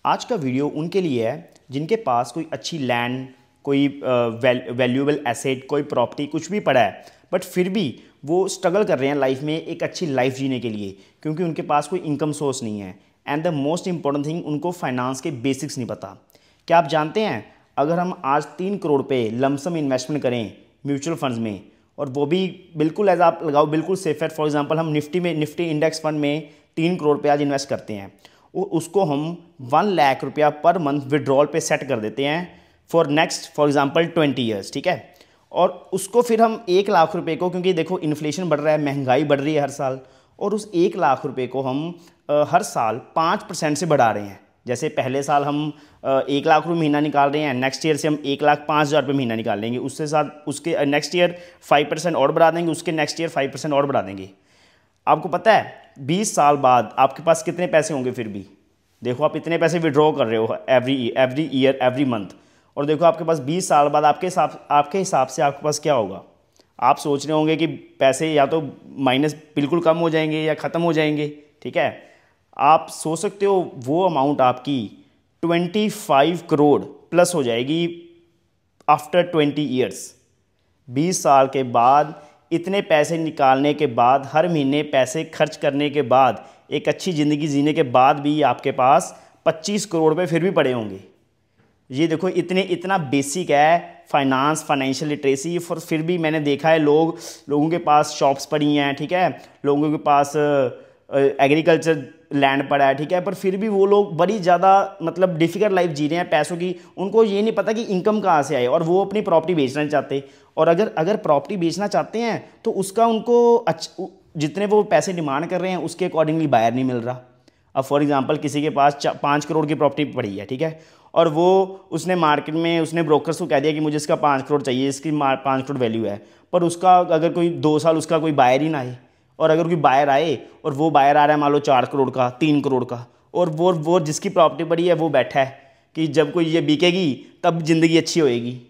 आज का वीडियो उनके लिए है जिनके पास कोई अच्छी लैंड, कोई वैल्यूएबल एसेट, कोई प्रॉपर्टी कुछ भी पड़ा है, बट फिर भी वो स्ट्रगल कर रहे हैं लाइफ में एक अच्छी लाइफ जीने के लिए, क्योंकि उनके पास कोई इनकम सोर्स नहीं है। And the most important thing, उनको फाइनेंस के बेसिक्स नहीं पता। क्या आप जानते हैं, अगर हम आज 3 करोड़ पे लमसम इन्वेस्टमेंट करें म्यूचुअल फंड्स में, और वो भी बिल्कुल एज आप लगाओ बिल्कुल सेफ है, फॉर एग्जांपल हम निफ्टी इंडेक्स फंड में 3 करोड़ पे आज इन्वेस्ट करते हैं, उसको हम 1 लाख रुपया पर मंथ विड्रॉल पे सेट कर देते हैं for next for example 20 years, ठीक है। और उसको फिर हम 1 लाख रुपए को, क्योंकि देखो इन्फ्लेशन बढ़ रहा है, महंगाई बढ़ रही है हर साल, और उस 1 लाख रुपए को हम हर साल 5% से बढ़ा रहे हैं। जैसे पहले साल हम 1 लाख रुपये महीना निकाल रहे हैं, नेक्स्ट ईयर से हम 1,05,000 रुपये महीना निकाल लेंगे, उससे साथ उसके नेक्स्ट ईयर 5% और बढ़ा देंगे, उसके नेक्स्ट ईयर 5% और बढ़ा देंगे। आपको पता है 20 साल बाद आपके पास कितने पैसे होंगे? फिर भी देखो, आप इतने पैसे विड्रॉ कर रहे हो एवरी ईयर एवरी मंथ, और देखो आपके पास 20 साल बाद आपके हिसाब से आपके पास क्या होगा? आप सोच रहे होंगे कि पैसे या तो माइनस बिल्कुल कम हो जाएंगे या ख़त्म हो जाएंगे, ठीक है। आप सोच सकते हो वो अमाउंट आपकी 25 करोड़ प्लस हो जाएगी आफ्टर 20 ईयर्स। 20 साल के बाद इतने पैसे निकालने के बाद, हर महीने पैसे खर्च करने के बाद, एक अच्छी ज़िंदगी जीने के बाद भी आपके पास 25 करोड़ रुपये फिर भी पड़े होंगे। ये देखो इतना बेसिक है फाइनेंशियल लिटरेसी। फिर भी मैंने देखा है लोगों के पास शॉप्स पड़ी हैं, ठीक है, लोगों के पास एग्रीकल्चर लैंड पड़ा है, ठीक है, पर फिर भी वो लोग बड़ी ज़्यादा मतलब डिफ़िकल्ट लाइफ जी रहे हैं पैसों की। उनको ये नहीं पता कि इनकम कहाँ से आए, और वो अपनी प्रॉपर्टी बेचना नहीं चाहते। और अगर प्रॉपर्टी बेचना चाहते हैं तो उसका उनको जितने वो पैसे डिमांड कर रहे हैं उसके अकॉर्डिंगली बायर नहीं मिल रहा। अब फॉर एग्जांपल किसी के पास 5 करोड़ की प्रॉपर्टी पड़ी है, ठीक है, और उसने मार्केट में उसने ब्रोकर्स को कह दिया कि मुझे इसका 5 करोड़ चाहिए, इसकी 5 करोड़ वैल्यू है, पर उसका अगर कोई 2 साल उसका कोई बायर ही ना आए, और अगर कोई बायर आए और वो बायर आ रहा है मान लो 4 करोड़ का, 3 करोड़ का, और वो जिसकी प्रॉपर्टी पड़ी है वो बैठा है कि जब कोई ये बिकेगी तब ज़िंदगी अच्छी होएगी।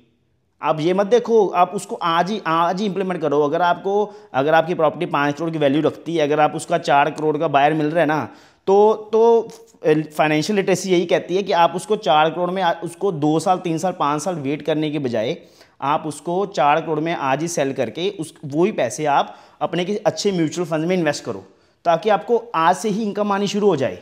आप ये मत देखो, आप उसको आज ही इंप्लीमेंट करो। अगर आपकी प्रॉपर्टी 5 करोड़ की वैल्यू रखती है, अगर आप उसका 4 करोड़ का बायर मिल रहा है ना, तो फाइनेंशियल लिटरेसी यही कहती है कि आप उसको 4 करोड़ में उसको 2 साल 3 साल 5 साल वेट करने के बजाय आप उसको 4 करोड़ में आज ही सेल करके वही पैसे आप अपने किसी अच्छे म्यूचुअल फंड में इन्वेस्ट करो, ताकि आपको आज से ही इनकम आनी शुरू हो जाए।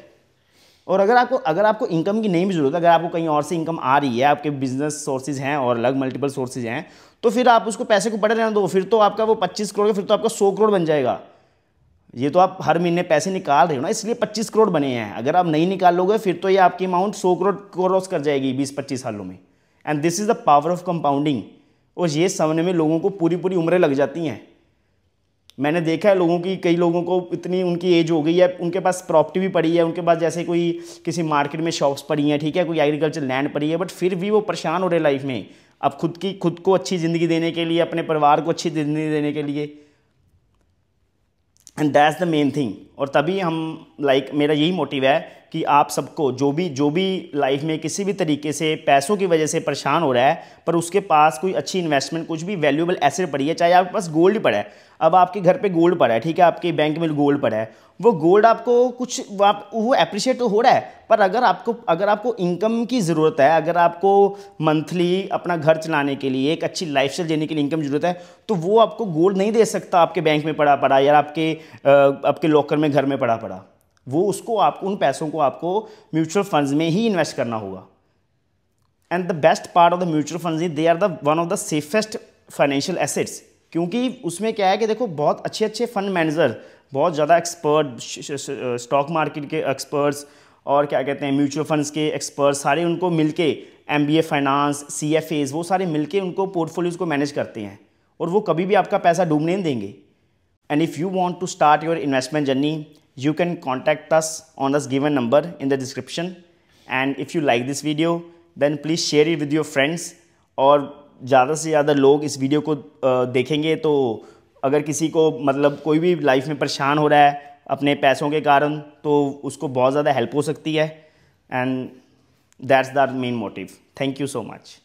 और अगर आपको इनकम की नहीं भी ज़रूरत, अगर आपको कहीं और से इनकम आ रही है, आपके बिजनेस सोर्सेज हैं और अलग मल्टीपल सोर्सेज हैं, तो फिर आप उसको पैसे को पड़े रहने दो। फिर तो आपका वो 25 करोड़, फिर तो आपका 100 करोड़ बन जाएगा। ये तो आप हर महीने पैसे निकाल रहे हो ना, इसलिए 25 करोड़ बने हैं। अगर आप नहीं निकालोगे फिर तो ये आपकी अमाउंट 100 करोड़ क्रॉस कर जाएगी 20-25 सालों में। And this is the power of compounding. और ये समझने में लोगों को पूरी उम्रें लग जाती हैं। मैंने देखा है कई लोगों को इतनी उनकी एज हो गई है, उनके पास प्रॉपर्टी भी पड़ी है, उनके पास जैसे कोई किसी मार्केट में शॉप्स पड़ी हैं, ठीक है, कोई एग्रीकल्चर लैंड पड़ी है, बट फिर भी वो परेशान हो रहे लाइफ में। अब खुद को अच्छी ज़िंदगी देने के लिए, अपने परिवार को अच्छी ज़िंदगी देने के लिए। And that's the main thing. और तभी हम मेरा यही मोटिव है कि आप सबको जो भी लाइफ में किसी भी तरीके से पैसों की वजह से परेशान हो रहा है, पर उसके पास कोई अच्छी इन्वेस्टमेंट, कुछ भी वैल्यूएबल एसेट पड़ी है, चाहे आपके पास गोल्ड ही पड़ा है, अब आपके घर पे गोल्ड पड़ा है, ठीक है, आपके बैंक में गोल्ड पड़ा है, वो गोल्ड आपको वो एप्रिशिएट तो हो रहा है, पर अगर आपको इनकम की ज़रूरत है, अगर आपको मंथली अपना घर चलाने के लिए, एक अच्छी लाइफस्टाइल देने के लिए इनकम ज़रूरत है, तो वो आपको गोल्ड नहीं दे सकता आपके बैंक में पड़ा या आपके लॉकर में घर में पड़ा। वो उन पैसों को आपको म्यूचुअल फंड्स में ही इन्वेस्ट करना होगा। And the best part of the mutual funds is they are the one of the safest financial assets, क्योंकि उसमें क्या है कि देखो बहुत अच्छे फंड मैनेजर, बहुत ज़्यादा एक्सपर्ट, स्टॉक मार्केट के एक्सपर्ट्स और क्या कहते हैं म्यूचुअल फंड्स के एक्सपर्ट्स, सारे उनको मिलके MBA फाइनेंस, CFAs, वो सारे मिलके उनको पोर्टफोलियोज को मैनेज करते हैं, और वो कभी भी आपका पैसा डूबने नहीं देंगे। And if you want to start your investment journey, you can contact us on this given number in the description. And if you like this video, then please share it with your friends. और ज़्यादा से ज़्यादा लोग इस video को देखेंगे, तो अगर किसी को मतलब कोई भी लाइफ में परेशान हो रहा है अपने पैसों के कारण, तो उसको बहुत ज़्यादा हेल्प हो सकती है। And that's the main motive. Thank you so much.